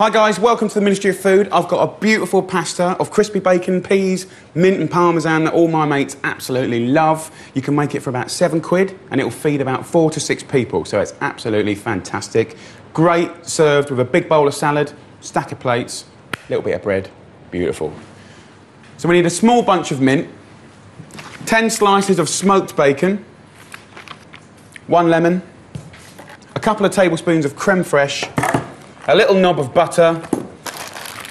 Hi guys, welcome to the Ministry of Food. I've got a beautiful pasta of crispy bacon, peas, mint and parmesan that all my mates absolutely love. You can make it for about £7 and it'll feed about 4 to 6 people, so it's absolutely fantastic. Great served with a big bowl of salad, stack of plates, a little bit of bread, beautiful. So we need a small bunch of mint, 10 slices of smoked bacon, 1 lemon, a couple of tablespoons of creme fraiche, a little knob of butter.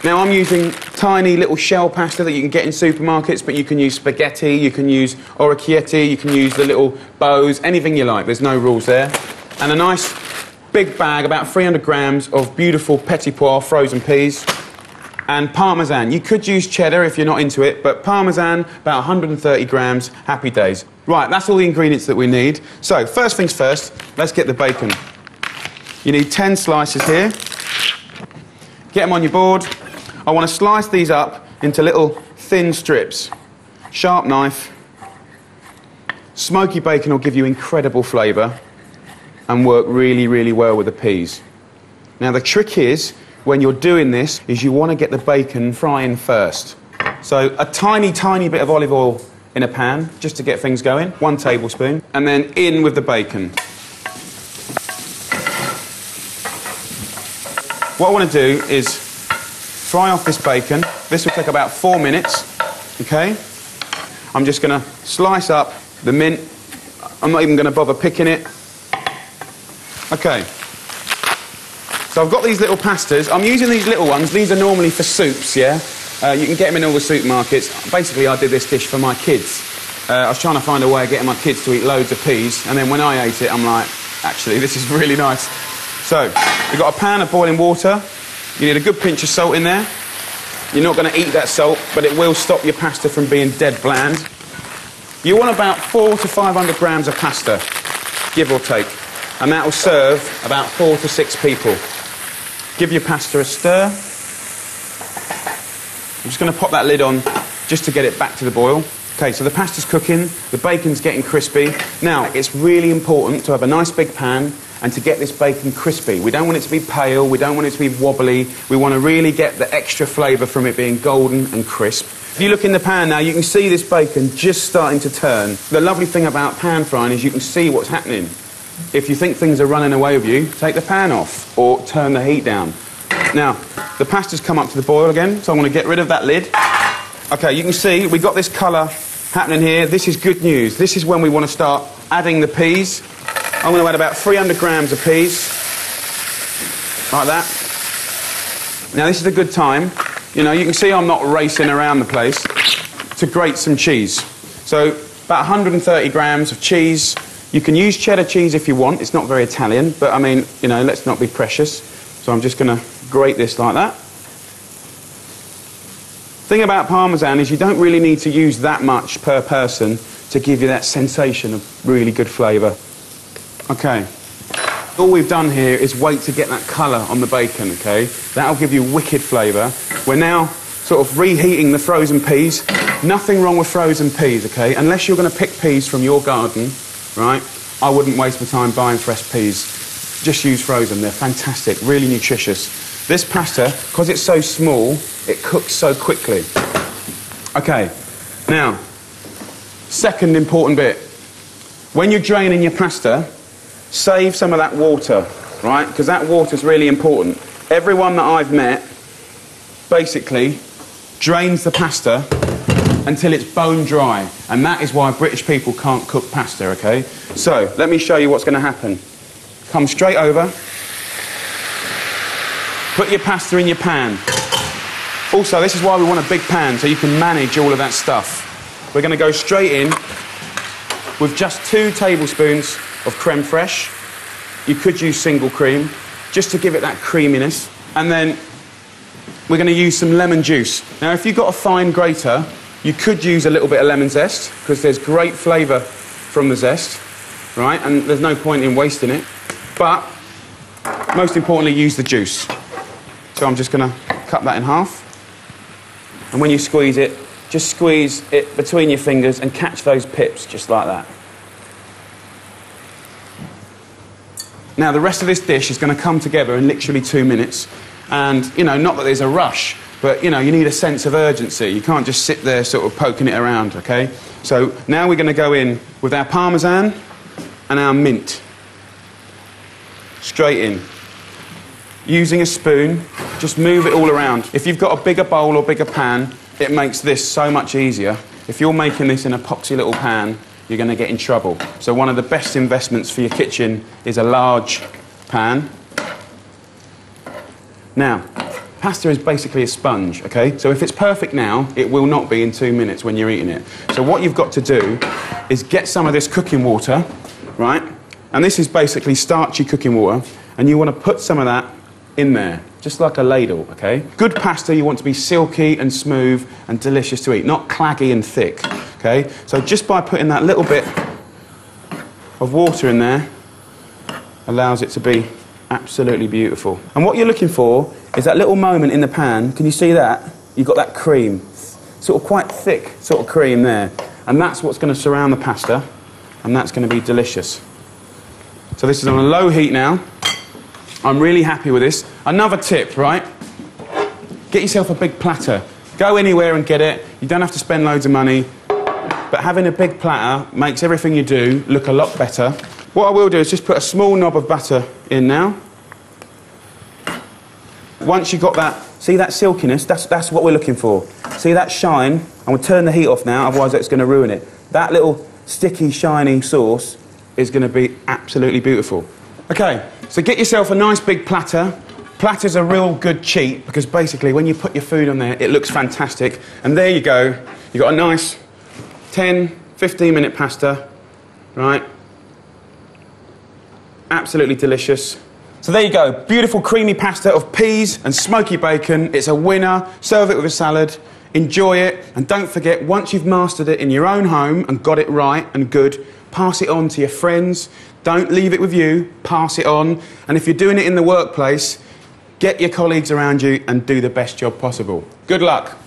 Now I'm using tiny little shell pasta that you can get in supermarkets, but you can use spaghetti, you can use orecchietti, you can use the little bows, anything you like, there's no rules there. And a nice big bag, about 300 grams of beautiful petit pois frozen peas. And Parmesan. You could use cheddar if you're not into it, but Parmesan, about 130 grams, happy days. Right, that's all the ingredients that we need. So, first things first, let's get the bacon. You need 10 slices here. Get them on your board. I want to slice these up into little thin strips. Sharp knife. Smoky bacon will give you incredible flavour and work really, really well with the peas. Now the trick is, when you're doing this, is you want to get the bacon frying first. So a tiny, tiny bit of olive oil in a pan, just to get things going, 1 tablespoon, and then in with the bacon. What I want to do is fry off this bacon. This will take about 4 minutes, okay? I'm just going to slice up the mint. I'm not even going to bother picking it. Okay. So I've got these little pastas. I'm using these little ones. These are normally for soups, yeah? You can get them in all the supermarkets. Basically, I did this dish for my kids. I was trying to find a way of getting my kids to eat loads of peas, and then when I ate it, I'm like, actually, this is really nice. So, you've got a pan of boiling water. You need a good pinch of salt in there. You're not going to eat that salt, but it will stop your pasta from being dead bland. You want about 400 to 500 grams of pasta, give or take. And that will serve about 4 to 6 people. Give your pasta a stir. I'm just going to pop that lid on just to get it back to the boil. Okay, so the pasta's cooking, the bacon's getting crispy. Now, it's really important to have a nice big pan and to get this bacon crispy. We don't want it to be pale, we don't want it to be wobbly. We want to really get the extra flavour from it being golden and crisp. If you look in the pan now, you can see this bacon just starting to turn. The lovely thing about pan frying is you can see what's happening. If you think things are running away with you, take the pan off or turn the heat down. Now, the pasta's come up to the boil again, so I'm going to get rid of that lid. Okay, you can see we've got this colour happening here. This is good news. This is when we want to start adding the peas. I'm going to add about 300 grams of peas, like that. Now this is a good time, you know, you can see I'm not racing around the place, to grate some cheese. So about 130 grams of cheese. You can use cheddar cheese if you want, it's not very Italian, but I mean, you know, let's not be precious. So I'm just going to grate this like that. Thing about Parmesan is you don't really need to use that much per person to give you that sensation of really good flavour. Okay, all we've done here is wait to get that colour on the bacon, okay? That'll give you wicked flavour. We're now sort of reheating the frozen peas. Nothing wrong with frozen peas, okay? Unless you're going to pick peas from your garden, right? I wouldn't waste my time buying fresh peas. Just use frozen, they're fantastic, really nutritious. This pasta, because it's so small, it cooks so quickly. Okay, now, second important bit. When you're draining your pasta, save some of that water, right? Because that water's really important. Everyone that I've met basically drains the pasta until it's bone dry. And that is why British people can't cook pasta, okay? So, let me show you what's going to happen. Come straight over. Put your pasta in your pan. Also, this is why we want a big pan, so you can manage all of that stuff. We're going to go straight in with just 2 tablespoons of creme fraiche. You could use single cream, just to give it that creaminess. And then we're going to use some lemon juice. Now, if you've got a fine grater, you could use a little bit of lemon zest, because there's great flavour from the zest, right? And there's no point in wasting it. But, most importantly, use the juice. So I'm just going to cut that in half. And when you squeeze it, just squeeze it between your fingers and catch those pips, just like that. Now, the rest of this dish is going to come together in literally 2 minutes. And, you know, not that there's a rush, but, you know, you need a sense of urgency. You can't just sit there sort of poking it around, OK? So now we're going to go in with our Parmesan and our mint. Straight in. Using a spoon, just move it all around. If you've got a bigger bowl or bigger pan, it makes this so much easier. If you're making this in a poxy little pan, you're going to get in trouble. So one of the best investments for your kitchen is a large pan. Now, pasta is basically a sponge, okay? So if it's perfect now, it will not be in 2 minutes when you're eating it. So what you've got to do is get some of this cooking water, right? And this is basically starchy cooking water, and you want to put some of that in there, just like a ladle, okay? Good pasta, you want to be silky and smooth and delicious to eat, not claggy and thick, okay? So just by putting that little bit of water in there, allows it to be absolutely beautiful. And what you're looking for is that little moment in the pan. Can you see that? You've got that cream, sort of quite thick sort of cream there. And that's what's going to surround the pasta, and that's going to be delicious. So this is on a low heat now. I'm really happy with this. Another tip, right? Get yourself a big platter. Go anywhere and get it. You don't have to spend loads of money. But having a big platter makes everything you do look a lot better. What I will do is just put a small knob of butter in now. Once you've got that, see that silkiness? That's what we're looking for. See that shine? I'm going to turn the heat off now, otherwise it's going to ruin it. That little sticky, shiny sauce is going to be absolutely beautiful. OK, so get yourself a nice big platter. Platter's a real good cheat, because basically when you put your food on there, it looks fantastic. And there you go. You've got a nice 10, 15-minute pasta, right? Absolutely delicious. So there you go, beautiful creamy pasta of peas and smoky bacon. It's a winner. Serve it with a salad. Enjoy it. And don't forget, once you've mastered it in your own home and got it right and good, pass it on to your friends. Don't leave it with you. Pass it on. And if you're doing it in the workplace, get your colleagues around you and do the best job possible. Good luck.